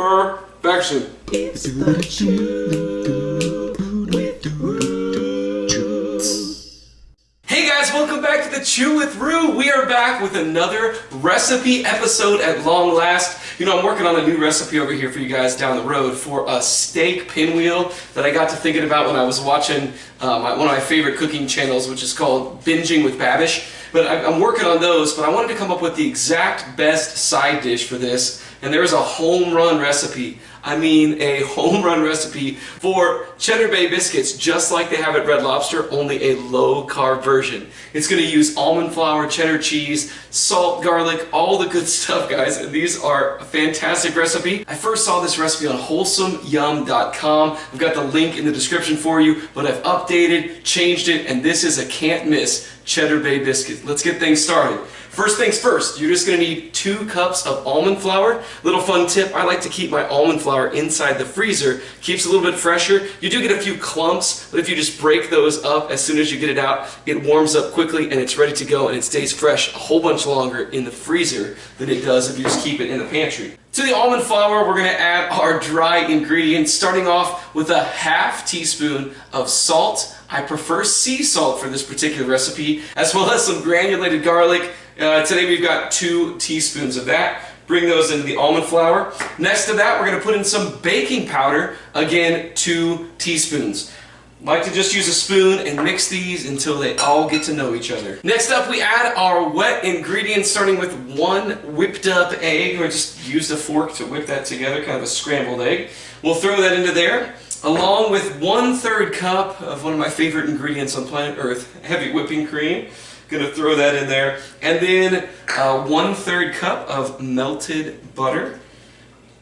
perfection. It's the Chew with Roots. Hey guys, welcome back to the Chew with Rew. We are back with another recipe episode at long last. You know, I'm working on a new recipe over here for you guys down the road for a steak pinwheel that I got to thinking about when I was watching one of my favorite cooking channels, which is called Binging with Babish. But I'm working on those, but I wanted to come up with the exact best side dish for this, and there's a home run recipe. I mean a home run recipe for Cheddar Bay biscuits, just like they have at Red Lobster, only a low carb version. It's going to use almond flour, cheddar cheese, salt, garlic, all the good stuff, guys. And these are a fantastic recipe. I first saw this recipe on wholesomeyum.com. I've got the link in the description for you, but I've updated, changed it, and this is a can't miss Cheddar Bay biscuit. Let's get things started. First things first, you're just going to need 2 cups of almond flour. Little fun tip, I like to keep my almond flour inside the freezer. Keeps it a little bit fresher. You do get a few clumps, but if you just break those up as soon as you get it out, it warms up quickly and it's ready to go, and it stays fresh a whole bunch longer in the freezer than it does if you just keep it in the pantry. To the almond flour, we're going to add our dry ingredients, starting off with a ½ teaspoon of salt. I prefer sea salt for this particular recipe, as well as some granulated garlic. Today we've got 2 teaspoons of that. Bring those into the almond flour. Next to that, we're going to put in some baking powder. Again, 2 teaspoons. Like to just use a spoon and mix these until they all get to know each other. Next up, we add our wet ingredients, starting with 1 whipped up egg, or just used a fork to whip that together, kind of a scrambled egg. We'll throw that into there, along with 1/3 cup of one of my favorite ingredients on planet Earth, heavy whipping cream. Gonna throw that in there, and then 1/3 cup of melted butter.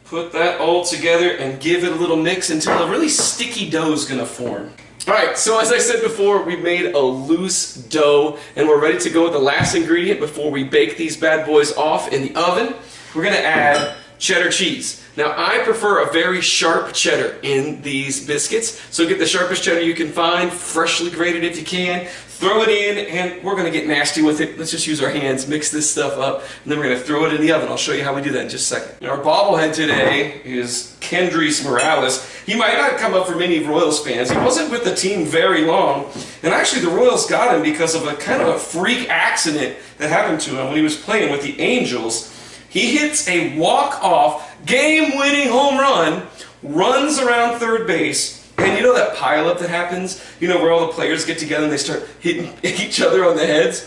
Put that all together and give it a little mix until a really sticky dough is gonna form. Alright, so as I said before, we made a loose dough, and we're ready to go with the last ingredient before we bake these bad boys off in the oven. We're gonna add cheddar cheese. Now, I prefer a very sharp cheddar in these biscuits, so get the sharpest cheddar you can find, freshly grated if you can. Throw it in, and we're going to get nasty with it. Let's just use our hands, mix this stuff up, and then we're going to throw it in the oven. I'll show you how we do that in just a second. Our bobblehead today is Kendrys Morales. He might not come up for many Royals fans. He wasn't with the team very long, and actually the Royals got him because of a kind of a freak accident that happened to him when he was playing with the Angels. He hits a walk-off, game-winning home run, runs around third base, and you know that pile-up that happens? You know, where all the players get together and they start hitting each other on the heads?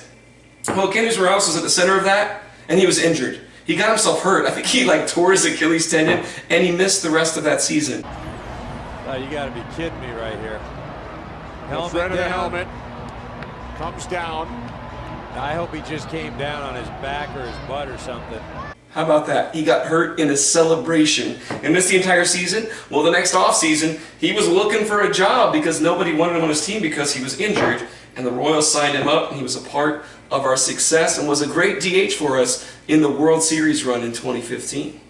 Well, Kendrys Morales was at the center of that, and he was injured. He got himself hurt. I think he tore his Achilles tendon, and he missed the rest of that season. Oh, you gotta be kidding me right here. Helmet down. Of the helmet. Comes down. I hope he just came down on his back or his butt or something. How about that? He got hurt in a celebration and missed the entire season. Well, the next offseason, he was looking for a job because nobody wanted him on his team because he was injured. And the Royals signed him up, and he was a part of our success and was a great DH for us in the World Series run in 2015.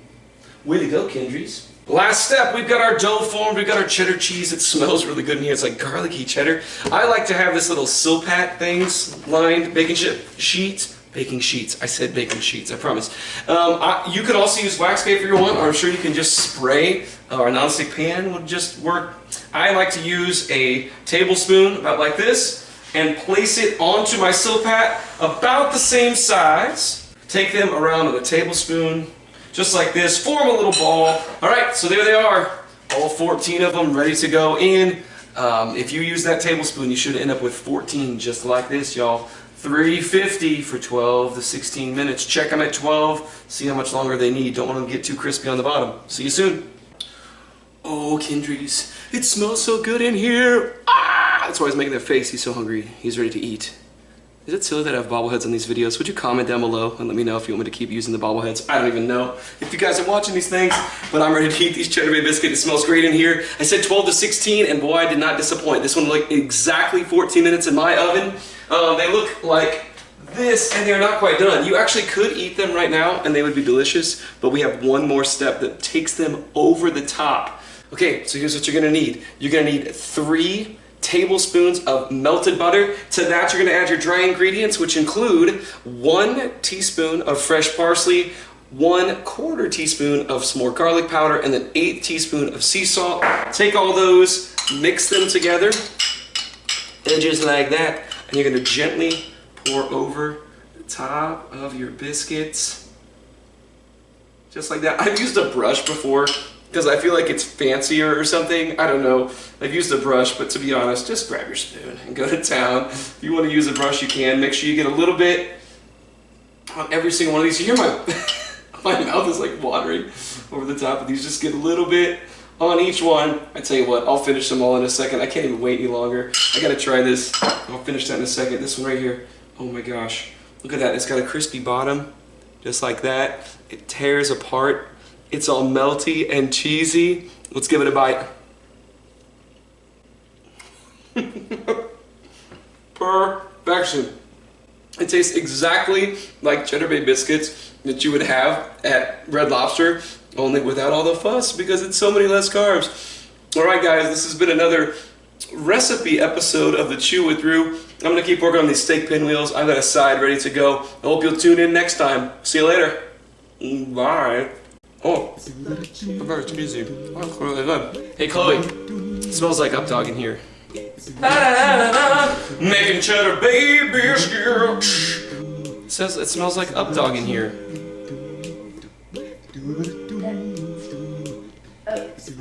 Way to go, Kendrys. Last step, we've got our dough formed, we've got our cheddar cheese. It smells really good in here. It's like garlicky cheddar. I like to have this little Silpat things lined baking sheets. Baking sheets. I said baking sheets, I promise. You could also use wax paper if you want, or I'm sure you can just spray, or a nonstick pan would just work. I like to use a tablespoon, about like this, and place it onto my Silpat, about the same size. Take them around with a tablespoon, just like this, form a little ball. Alright, so there they are, all 14 of them ready to go in. If you use that tablespoon, you should end up with 14 just like this, y'all. 350 for 12 to 16 minutes. Check them at 12, see how much longer they need. Don't want them to get too crispy on the bottom. See you soon. Oh, Kendrys, it smells so good in here. Ah! That's why he's making that face. He's so hungry. He's ready to eat. Is it silly that I have bobbleheads on these videos? Would you comment down below and let me know if you want me to keep using the bobbleheads? I don't even know if you guys are watching these things, but I'm ready to eat these Cheddar Bay biscuits. It smells great in here. I said 12 to 16, and boy, I did not disappoint. This one looked exactly 14 minutes in my oven. They look like this, and they're not quite done. You actually could eat them right now, and they would be delicious, but we have one more step that takes them over the top. Okay, so here's what you're gonna need. You're gonna need 3 tablespoons of melted butter. To that, you're going to add your dry ingredients, which include 1 teaspoon of fresh parsley, 1/4 teaspoon of some more garlic powder, and then 1/8 teaspoon of sea salt. Take all those, mix them together, and just like that. And you're gonna gently pour over the top of your biscuits. Just like that. I've used a brush before because I feel like it's fancier or something. I don't know. I've used a brush, but to be honest, just grab your spoon and go to town. If you want to use a brush, you can. Make sure you get a little bit on every single one of these. You hear my mouth is like watering over the top of these. Just get a little bit on each one. I tell you what, I'll finish them all in a second. I can't even wait any longer. I gotta try this. I'll finish that in a second. This one right here. Oh my gosh. Look at that. It's got a crispy bottom. Just like that. It tears apart. It's all melty and cheesy. Let's give it a bite. Perfection. It tastes exactly like Cheddar Bay biscuits that you would have at Red Lobster, only without all the fuss because it's so many less carbs. Alright guys, this has been another recipe episode of the Chew with Rew. I'm going to keep working on these steak pinwheels. I've got a side ready to go. I hope you'll tune in next time. See you later. Bye. Oh, very cheesy. That's really good. Hey Chloe, it smells like Updog in here. Making Cheddar Bay biscuits. It smells like Updog in here.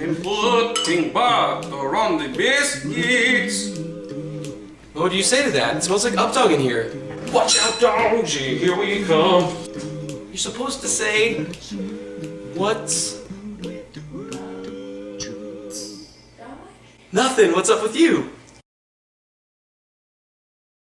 And putting butter on the biscuits. What do you say to that? It smells like Updog in here. Watch out, doggy, here we come. You're supposed to say, what's... Nothing, what's up with you?